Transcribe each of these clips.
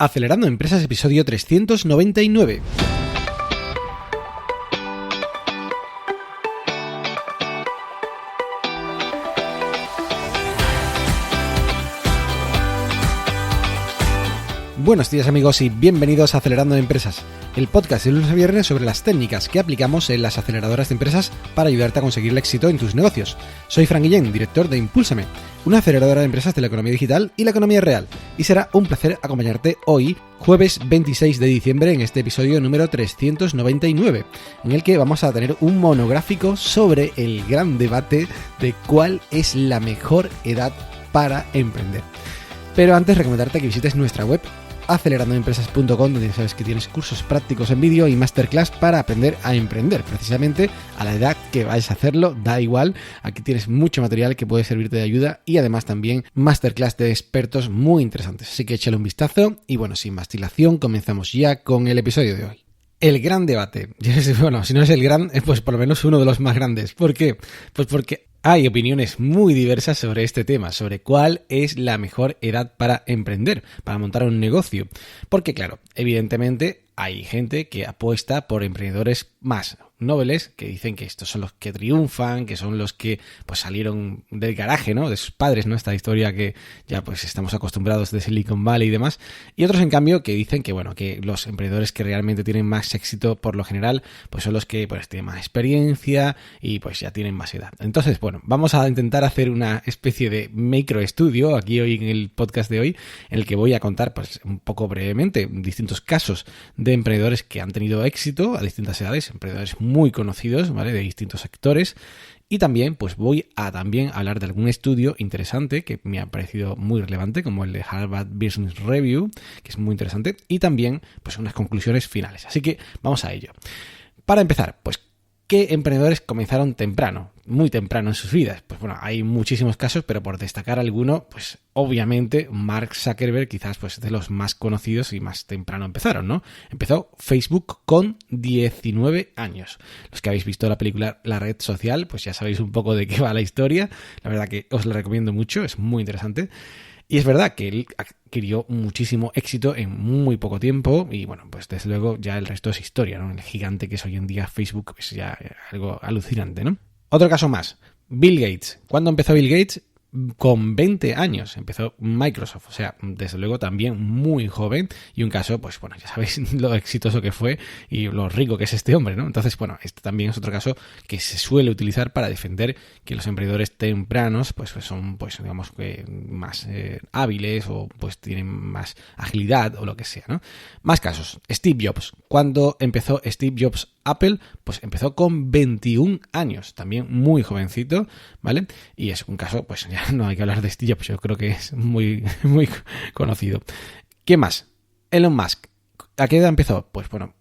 Acelerando Empresas, episodio 399. Buenos días amigos y bienvenidos a Acelerando Empresas, el podcast de lunes a viernes sobre las técnicas que aplicamos en las aceleradoras de empresas para ayudarte a conseguir el éxito en tus negocios. Soy Fran Guillén, director de Impúlsame, una aceleradora de empresas de la economía digital y la economía real, y será un placer acompañarte hoy, jueves 26 de diciembre, en este episodio número 399, en el que vamos a tener un monográfico sobre el gran debate de cuál es la mejor edad para emprender. Pero antes, recomendarte que visites nuestra web acelerandoempresas.com, donde sabes que tienes cursos prácticos en vídeo y masterclass para aprender a emprender, precisamente a la edad que vayas a hacerlo, da igual. Aquí tienes mucho material que puede servirte de ayuda y además también masterclass de expertos muy interesantes, así que échale un vistazo y bueno, sin más dilación, comenzamos ya con el episodio de hoy. El gran debate. Bueno, si no es el gran, pues por lo menos uno de los más grandes. ¿Por qué? Pues porque hay opiniones muy diversas sobre este tema, sobre cuál es la mejor edad para emprender, para montar un negocio. Porque claro, evidentemente hay gente que apuesta por emprendedores más nobles, que dicen que estos son los que triunfan, que son los que pues salieron del garaje, ¿no? De sus padres, ¿no? Esta historia que ya pues estamos acostumbrados de Silicon Valley y demás. Y otros en cambio que dicen que bueno, que los emprendedores que realmente tienen más éxito por lo general, pues son los que pues tienen más experiencia y pues ya tienen más edad. Entonces, bueno, vamos a intentar hacer una especie de microestudio aquí hoy en el podcast de hoy, en el que voy a contar pues un poco brevemente distintos casos de emprendedores que han tenido éxito a distintas edades, emprendedores muy conocidos, ¿vale? De distintos sectores. Y también, pues voy a también hablar de algún estudio interesante que me ha parecido muy relevante, como el de Harvard Business Review, que es muy interesante, y también, pues unas conclusiones finales. Así que vamos a ello. Para empezar, pues, ¿qué emprendedores comenzaron temprano? Muy temprano en sus vidas. Pues bueno, hay muchísimos casos, pero por destacar alguno, pues obviamente Mark Zuckerberg quizás pues de los más conocidos y más temprano empezaron, ¿no? Empezó Facebook con 19 años. Los que habéis visto la película La Red Social, pues ya sabéis un poco de qué va la historia. La verdad que os la recomiendo mucho, es muy interesante. Y es verdad que él adquirió muchísimo éxito en muy poco tiempo y bueno, pues desde luego ya el resto es historia, ¿no? El gigante que es hoy en día Facebook es ya algo alucinante, ¿no? Otro caso más, Bill Gates. ¿Cuándo empezó Bill Gates? Con 20 años empezó Microsoft, o sea, desde luego también muy joven y un caso, pues bueno, ya sabéis lo exitoso que fue y lo rico que es este hombre, ¿no? Entonces, bueno, este también es otro caso que se suele utilizar para defender que los emprendedores tempranos, pues son, pues digamos que más hábiles o pues tienen más agilidad o lo que sea, ¿no? Más casos, Steve Jobs. ¿Cuándo empezó Steve Jobs Apple? Pues empezó con 21 años, también muy jovencito, ¿vale? Y es un caso, pues ya no hay que hablar de Steve Jobs, yo creo que es muy conocido. ¿Quién más? Elon Musk. ¿A qué edad empezó? Pues bueno,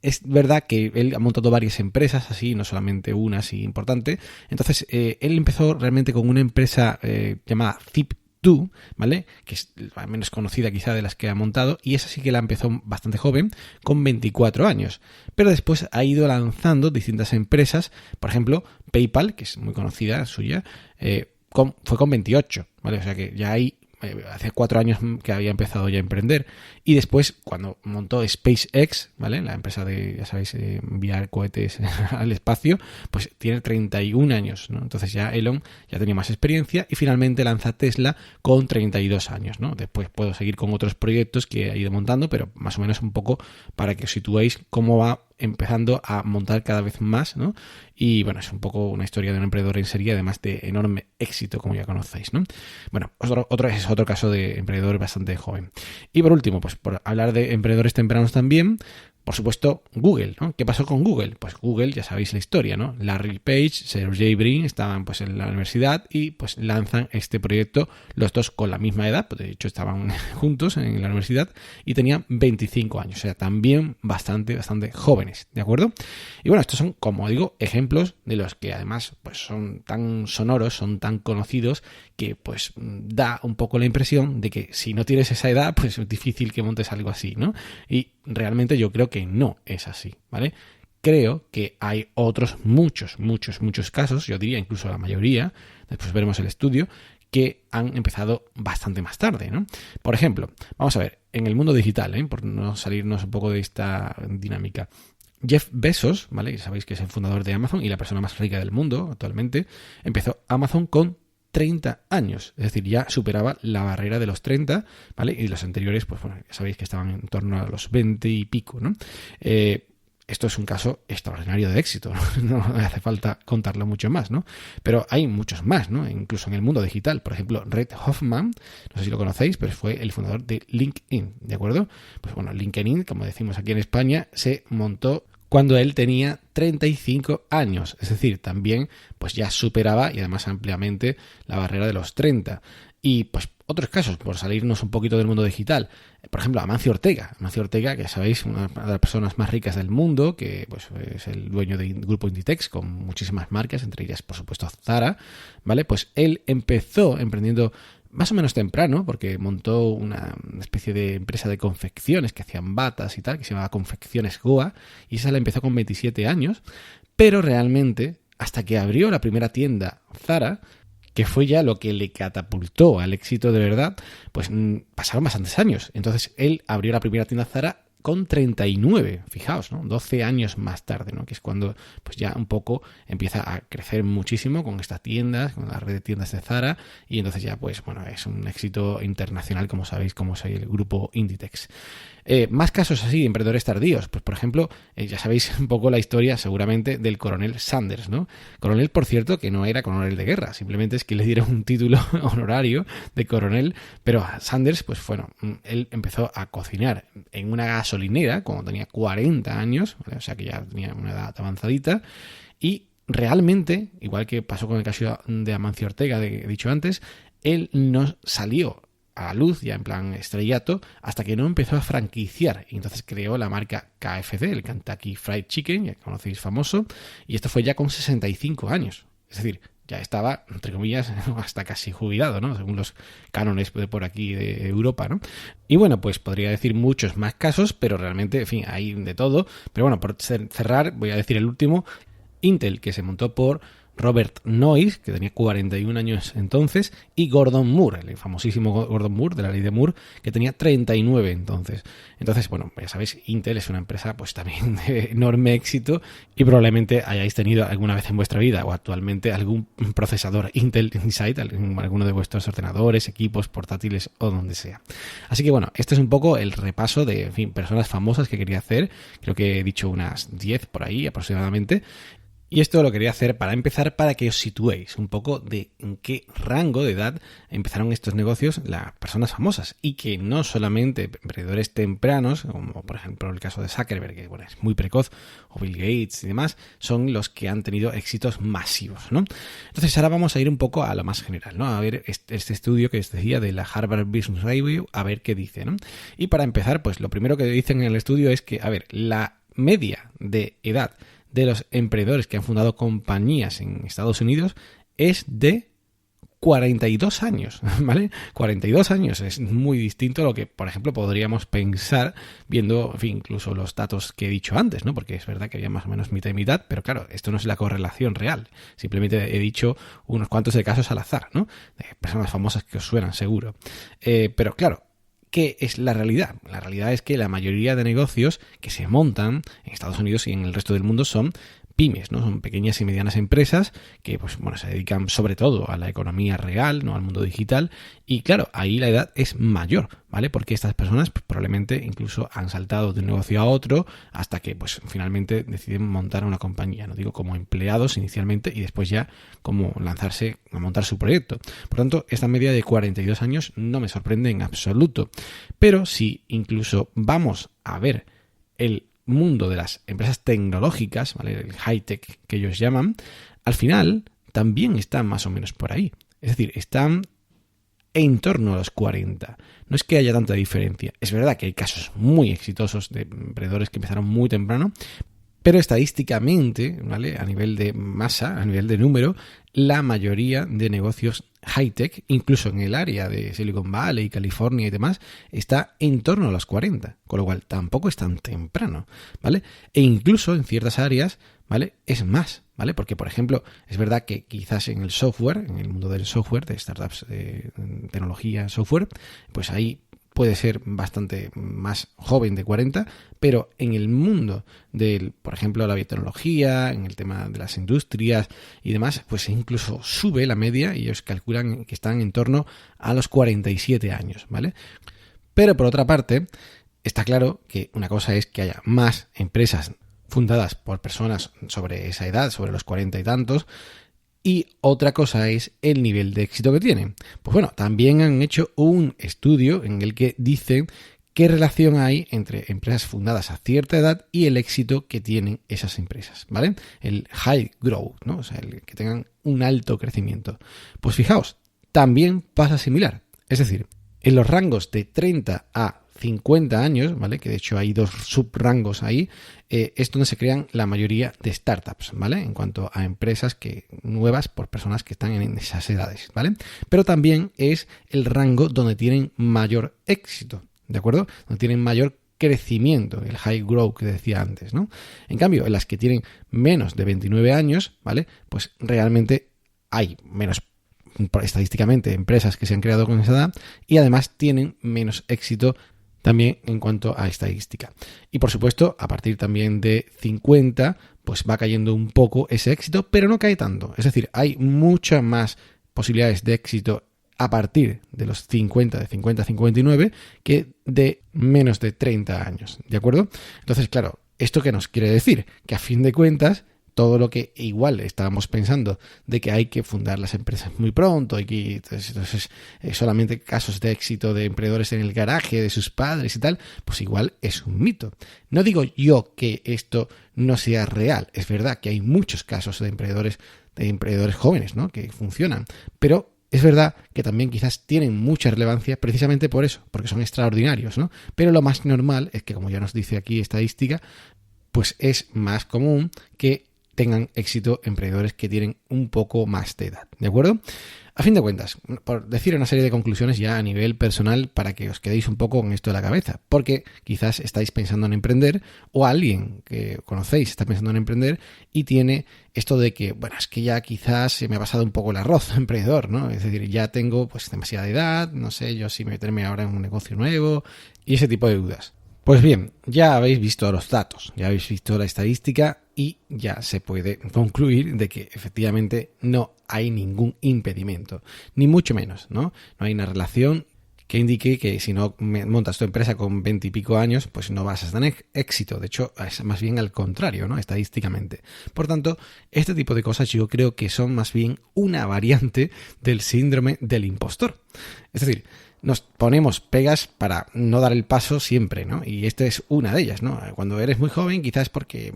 es verdad que él ha montado varias empresas así, no solamente una así importante. Entonces, él empezó realmente con una empresa llamada Zip2, ¿vale? Que es la menos conocida quizá de las que ha montado, y esa sí que la empezó bastante joven, con 24 años. Pero después ha ido lanzando distintas empresas, por ejemplo, PayPal, que es muy conocida suya, fue con 28, ¿vale? O sea que ya hay hace 4 años que había empezado ya a emprender. Y después, cuando montó SpaceX, ¿vale? La empresa de, ya sabéis, enviar cohetes al espacio, pues tiene 31 años, ¿no? Entonces ya Elon ya tenía más experiencia y finalmente lanza Tesla con 32 años, ¿no? Después puedo seguir con otros proyectos que ha ido montando, pero más o menos un poco para que os situéis cómo va empezando a montar cada vez más, ¿no? Y bueno, es un poco una historia de un emprendedor en serie, además de enorme éxito, como ya conocéis, ¿no? Bueno, otro caso de emprendedor bastante joven. Y por último, pues por hablar de emprendedores tempranos también, por supuesto, Google, ¿no? ¿Qué pasó con Google? Pues Google, ya sabéis la historia, ¿no? Larry Page, Sergey Brin estaban pues en la universidad y pues lanzan este proyecto, los dos con la misma edad, pues de hecho estaban juntos en la universidad y tenían 25 años, o sea, también bastante jóvenes, ¿de acuerdo? Y bueno, estos son, como digo, ejemplos de los que además pues son tan sonoros, son tan conocidos que pues da un poco la impresión de que si no tienes esa edad, pues es difícil que montes algo así, ¿no? Y realmente yo creo que no es así, ¿vale? Creo que hay otros muchos casos, yo diría incluso la mayoría, después veremos el estudio, que han empezado bastante más tarde, ¿no? Por ejemplo, vamos a ver, en el mundo digital, por no salirnos un poco de esta dinámica, Jeff Bezos, ¿vale? Sabéis que es el fundador de Amazon y la persona más rica del mundo actualmente, empezó Amazon con 30 años, es decir, ya superaba la barrera de los 30, ¿vale? Y los anteriores, pues bueno, ya sabéis que estaban en torno a los 20 y pico, ¿no? Esto es un caso extraordinario de éxito, ¿no? No hace falta contarlo mucho más, ¿no? Pero hay muchos más, ¿no? Incluso en el mundo digital. Por ejemplo, Reid Hoffman, no sé si lo conocéis, pero fue el fundador de LinkedIn, ¿de acuerdo? Pues bueno, LinkedIn, como decimos aquí en España, se montó cuando él tenía 35 años. Es decir, también pues ya superaba y además ampliamente la barrera de los 30. Y pues otros casos, por salirnos un poquito del mundo digital. Por ejemplo, Amancio Ortega. Amancio Ortega, que sabéis, una de las personas más ricas del mundo, que pues es el dueño del grupo Inditex, con muchísimas marcas, entre ellas, por supuesto, Zara, ¿vale? Pues él empezó emprendiendo más o menos temprano, porque montó una especie de empresa de confecciones que hacían batas y tal, que se llamaba Confecciones Goa, y esa la empezó con 27 años, pero realmente, hasta que abrió la primera tienda Zara, que fue ya lo que le catapultó al éxito de verdad, pues pasaron bastantes años. Entonces él abrió la primera tienda Zara con 39, fijaos, ¿no? 12 años más tarde, ¿no? Que es cuando pues ya un poco empieza a crecer muchísimo con estas tiendas, con la red de tiendas de Zara, y entonces ya pues bueno, es un éxito internacional, como sabéis, como es el grupo Inditex. Más casos así, emprendedores tardíos. Pues por ejemplo, ya sabéis un poco la historia seguramente del coronel Sanders, ¿no? Coronel, por cierto, que no era coronel de guerra, simplemente es que le dieron un título honorario de coronel, pero Sanders, pues bueno, él empezó a cocinar en una gasolinera cuando tenía 40 años, ¿vale? O sea que ya tenía una edad avanzadita, y realmente, igual que pasó con el caso de Amancio Ortega, que he dicho antes, él no salió a la luz, ya en plan estrellato, hasta que no empezó a franquiciar. Y entonces creó la marca KFC, el Kentucky Fried Chicken, ya conocéis, famoso, y esto fue ya con 65 años. Es decir, ya estaba, entre comillas, hasta casi jubilado, ¿no? Según los cánones de por aquí de Europa, ¿no? Y bueno, pues podría decir muchos más casos, pero realmente, en fin, hay de todo. Pero bueno, por cerrar, voy a decir el último, Intel, que se montó por Robert Noyce, que tenía 41 años entonces, y Gordon Moore, el famosísimo Gordon Moore, de la ley de Moore, que tenía 39 entonces. Entonces, bueno, ya sabéis, Intel es una empresa pues también de enorme éxito, y probablemente hayáis tenido alguna vez en vuestra vida o actualmente algún procesador Intel Inside, alguno de vuestros ordenadores, equipos, portátiles o donde sea. Así que bueno, este es un poco el repaso de, en fin, personas famosas que quería hacer. Creo que he dicho unas 10 por ahí aproximadamente. Y esto lo quería hacer para empezar, para que os situéis un poco de en qué rango de edad empezaron estos negocios las personas famosas, y que no solamente emprendedores tempranos, como por ejemplo el caso de Zuckerberg, que bueno, es muy precoz, o Bill Gates y demás, son los que han tenido éxitos masivos, ¿no? Entonces ahora vamos a ir un poco a lo más general, ¿no? A ver este estudio que os decía de la Harvard Business Review, a ver qué dice, ¿no? Y para empezar, pues lo primero que dicen en el estudio es que, a ver, la media de edad de los emprendedores que han fundado compañías en Estados Unidos es de 42 años, ¿vale? 42 años es muy distinto a lo que, por ejemplo, podríamos pensar viendo, en fin, incluso los datos que he dicho antes, ¿no? Porque es verdad que había más o menos mitad y mitad, pero claro, esto no es la correlación real. Simplemente he dicho unos cuantos de casos al azar, ¿no? De personas famosas que os suenan, seguro. Pero claro, ¿qué es la realidad? La realidad es que la mayoría de negocios que se montan en Estados Unidos y en el resto del mundo son pymes, ¿no? Son pequeñas y medianas empresas que, pues bueno, se dedican sobre todo a la economía real, no al mundo digital, y claro, ahí la edad es mayor, ¿vale? Porque estas personas pues, probablemente incluso han saltado de un negocio a otro hasta que pues finalmente deciden montar una compañía, no digo como empleados inicialmente y después ya como lanzarse a montar su proyecto. Por tanto, esta media de 42 años no me sorprende en absoluto, pero si incluso vamos a ver el mundo de las empresas tecnológicas, ¿vale? El high-tech que ellos llaman, al final también están más o menos por ahí. Es decir, están en torno a los 40. No es que haya tanta diferencia. Es verdad que hay casos muy exitosos de emprendedores que empezaron muy temprano, pero estadísticamente, ¿vale? A nivel de masa, a nivel de número, la mayoría de negocios high-tech, incluso en el área de Silicon Valley, California y demás, está en torno a los 40, con lo cual tampoco es tan temprano, ¿vale? E incluso en ciertas áreas, ¿vale? Es más, ¿vale? Porque, por ejemplo, es verdad que quizás en el software, en el mundo del software, de startups de tecnología, software, pues ahí puede ser bastante más joven de 40, pero en el mundo del, por ejemplo, la biotecnología, en el tema de las industrias y demás, pues incluso sube la media y ellos calculan que están en torno a los 47 años, ¿vale? Pero por otra parte, está claro que una cosa es que haya más empresas fundadas por personas sobre esa edad, sobre los 40 y tantos, y otra cosa es el nivel de éxito que tienen. Pues bueno, también han hecho un estudio en el que dicen qué relación hay entre empresas fundadas a cierta edad y el éxito que tienen esas empresas, ¿vale? El high growth, ¿no? O sea, el que tengan un alto crecimiento. Pues fijaos, también pasa similar. Es decir, en los rangos de 30 a 50 años, ¿vale? Que de hecho hay 2 subrangos ahí, es donde se crean la mayoría de startups, ¿vale? En cuanto a empresas nuevas por personas que están en esas edades, ¿vale? Pero también es el rango donde tienen mayor éxito, ¿de acuerdo? Donde tienen mayor crecimiento, el high growth que decía antes, ¿no? En cambio, en las que tienen menos de 29 años, ¿vale? Pues realmente hay menos, estadísticamente, empresas que se han creado con esa edad y además tienen menos éxito también en cuanto a estadística. Y por supuesto, a partir también de 50, pues va cayendo un poco ese éxito, pero no cae tanto. Es decir, hay muchas más posibilidades de éxito a partir de los 50, de 50 a 59, que de menos de 30 años, ¿de acuerdo? Entonces, claro, ¿esto qué nos quiere decir? Que a fin de cuentas, todo lo que igual estábamos pensando de que hay que fundar las empresas muy pronto y que entonces, solamente casos de éxito de emprendedores en el garaje de sus padres y tal, pues igual es un mito. No digo yo que esto no sea real, es verdad que hay muchos casos de emprendedores jóvenes, ¿no? Que funcionan, pero es verdad que también quizás tienen mucha relevancia precisamente por eso, porque son extraordinarios, ¿no? Pero lo más normal es que, como ya nos dice aquí estadística, pues es más común que tengan éxito emprendedores que tienen un poco más de edad, ¿de acuerdo? A fin de cuentas, por decir una serie de conclusiones ya a nivel personal para que os quedéis un poco con esto de la cabeza, porque quizás estáis pensando en emprender o alguien que conocéis está pensando en emprender y tiene esto de que, bueno, es que ya quizás se me ha pasado un poco el arroz emprendedor, ¿no? Es decir, ya tengo pues demasiada edad, no sé yo si meterme ahora en un negocio nuevo y ese tipo de dudas. Pues bien, ya habéis visto los datos, ya habéis visto la estadística y ya se puede concluir de que efectivamente no hay ningún impedimento, ni mucho menos, ¿no? No hay una relación que indique que si no montas tu empresa con 20 y pico años, pues no vas a tener éxito. De hecho, es más bien al contrario, ¿no? Estadísticamente. Por tanto, este tipo de cosas yo creo que son más bien una variante del síndrome del impostor. Es decir, nos ponemos pegas para no dar el paso siempre, ¿no? Y esta es una de ellas, ¿no? Cuando eres muy joven, quizás porque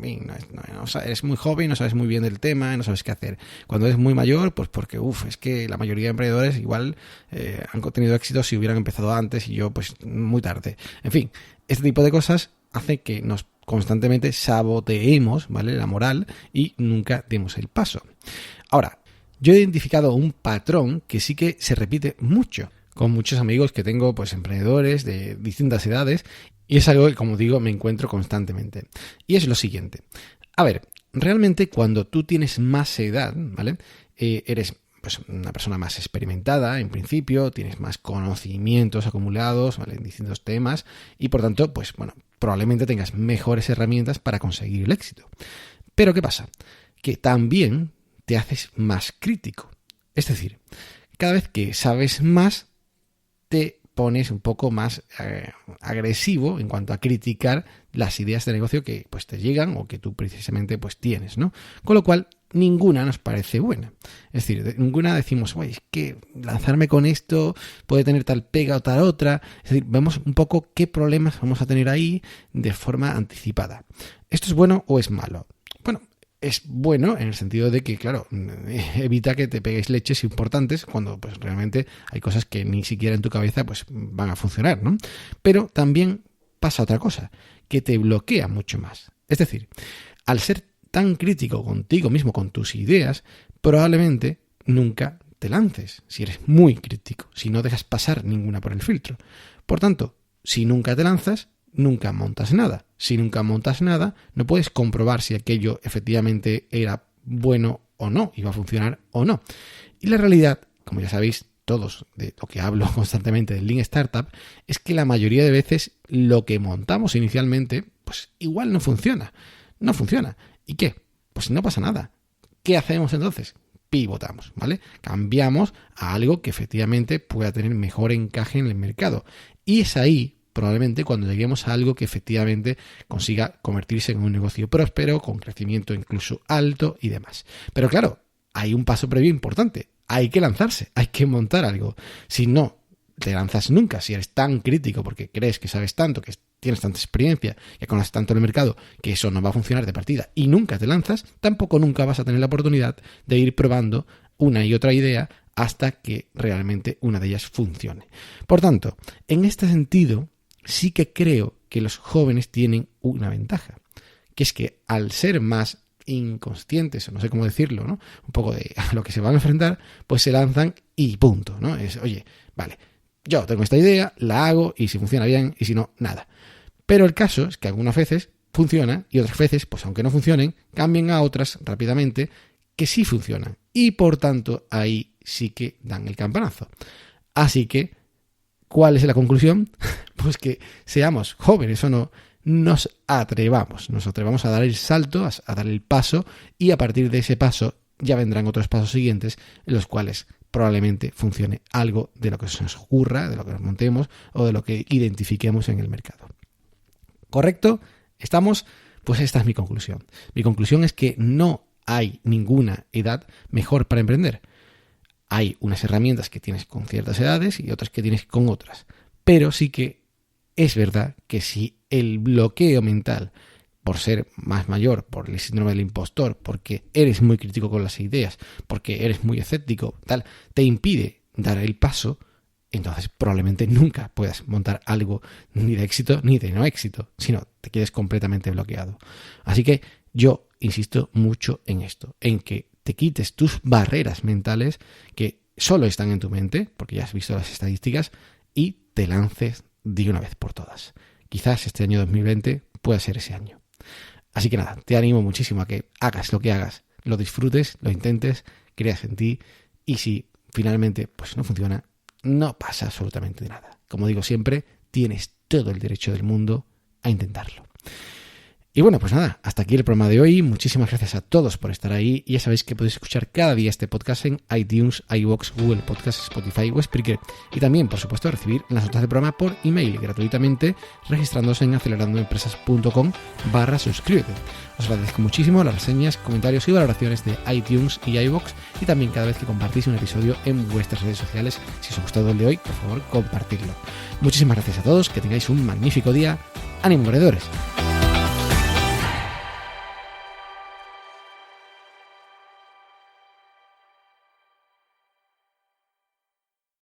eres muy joven, no sabes muy bien del tema, no sabes qué hacer. Cuando eres muy mayor, pues porque, es que la mayoría de emprendedores igual han tenido éxito si hubieran empezado antes y yo, pues, muy tarde. En fin, este tipo de cosas hace que nos constantemente saboteemos, ¿vale? La moral y nunca demos el paso. Ahora, yo he identificado un patrón que sí que se repite mucho con muchos amigos que tengo, pues emprendedores de distintas edades, y es algo que, como digo, me encuentro constantemente. Y es lo siguiente. A ver, realmente cuando tú tienes más edad, ¿vale? Eres pues una persona más experimentada, en principio, tienes más conocimientos acumulados, ¿vale? En distintos temas, y por tanto, pues bueno, probablemente tengas mejores herramientas para conseguir el éxito. Pero ¿qué pasa? Que también te haces más crítico. Es decir, cada vez que sabes más, te pones un poco más agresivo en cuanto a criticar las ideas de negocio que pues te llegan o que tú precisamente pues tienes, ¿no? Con lo cual, ninguna nos parece buena. Es decir, ninguna decimos, oye, es que lanzarme con esto puede tener tal pega o tal otra. Es decir, vemos un poco qué problemas vamos a tener ahí de forma anticipada. ¿Esto es bueno o es malo? Bueno, es bueno en el sentido de que, claro, evita que te pegues leches importantes cuando pues realmente hay cosas que ni siquiera en tu cabeza pues van a funcionar, ¿no? Pero también pasa otra cosa, que te bloquea mucho más. Es decir, al ser tan crítico contigo mismo, con tus ideas, probablemente nunca te lances, si eres muy crítico, si no dejas pasar ninguna por el filtro. Por tanto, si nunca te lanzas, nunca montas nada. Si nunca montas nada, no puedes comprobar si aquello efectivamente era bueno o no, y va a funcionar o no. Y la realidad, como ya sabéis todos de lo que hablo constantemente del Lean Startup, es que la mayoría de veces lo que montamos inicialmente, pues igual no funciona. No funciona. ¿Y qué? Pues no pasa nada. ¿Qué hacemos entonces? Pivotamos, ¿vale? Cambiamos a algo que efectivamente pueda tener mejor encaje en el mercado. Y es ahí, probablemente, cuando lleguemos a algo que efectivamente consiga convertirse en un negocio próspero, con crecimiento incluso alto y demás. Pero claro, hay un paso previo importante. Hay que lanzarse, hay que montar algo. Si no te lanzas nunca, si eres tan crítico porque crees que sabes tanto, que tienes tanta experiencia, que conoces tanto el mercado, que eso no va a funcionar de partida y nunca te lanzas, tampoco nunca vas a tener la oportunidad de ir probando una y otra idea hasta que realmente una de ellas funcione. Por tanto, en este sentido, sí que creo que los jóvenes tienen una ventaja, que es que al ser más inconscientes, o no sé cómo decirlo, ¿no? Un poco de a lo que se van a enfrentar, pues se lanzan y punto, ¿no? Es, oye, vale, yo tengo esta idea, la hago y si funciona bien y si no, nada. Pero el caso es que algunas veces funciona y otras veces, pues aunque no funcionen, cambian a otras rápidamente que sí funcionan y por tanto ahí sí que dan el campanazo. Así que, ¿cuál es la conclusión? Pues que seamos jóvenes o no, nos atrevamos a dar el salto, a dar el paso y a partir de ese paso ya vendrán otros pasos siguientes en los cuales probablemente funcione algo de lo que se nos ocurra, de lo que nos montemos o de lo que identifiquemos en el mercado. ¿Correcto? ¿Estamos? Pues esta es mi conclusión. Mi conclusión es que no hay ninguna edad mejor para emprender. Hay unas herramientas que tienes con ciertas edades y otras que tienes con otras. Pero sí que es verdad que si el bloqueo mental, por ser más mayor, por el síndrome del impostor, porque eres muy crítico con las ideas, porque eres muy escéptico, tal, te impide dar el paso, entonces probablemente nunca puedas montar algo ni de éxito ni de no éxito, sino te quedes completamente bloqueado. Así que yo insisto mucho en esto, en que te quites tus barreras mentales que solo están en tu mente, porque ya has visto las estadísticas, y te lances de una vez por todas. Quizás este año 2020 pueda ser ese año. Así que nada, te animo muchísimo a que hagas lo que hagas, lo disfrutes, lo intentes, creas en ti y si finalmente pues no funciona, no pasa absolutamente nada. Como digo siempre, tienes todo el derecho del mundo a intentarlo. Y bueno, pues nada, hasta aquí el programa de hoy. Muchísimas gracias a todos por estar ahí. Y ya sabéis que podéis escuchar cada día este podcast en iTunes, iVoox, Google Podcasts, Spotify o Spreaker. Y también, por supuesto, recibir las notas del programa por email gratuitamente registrándose en acelerandoempresas.com/suscríbete. Os agradezco muchísimo las reseñas, comentarios y valoraciones de iTunes y iVoox y también cada vez que compartís un episodio en vuestras redes sociales. Si os ha gustado el de hoy, por favor, compartidlo. Muchísimas gracias a todos, que tengáis un magnífico día. ¡Ánimo, emprendedores!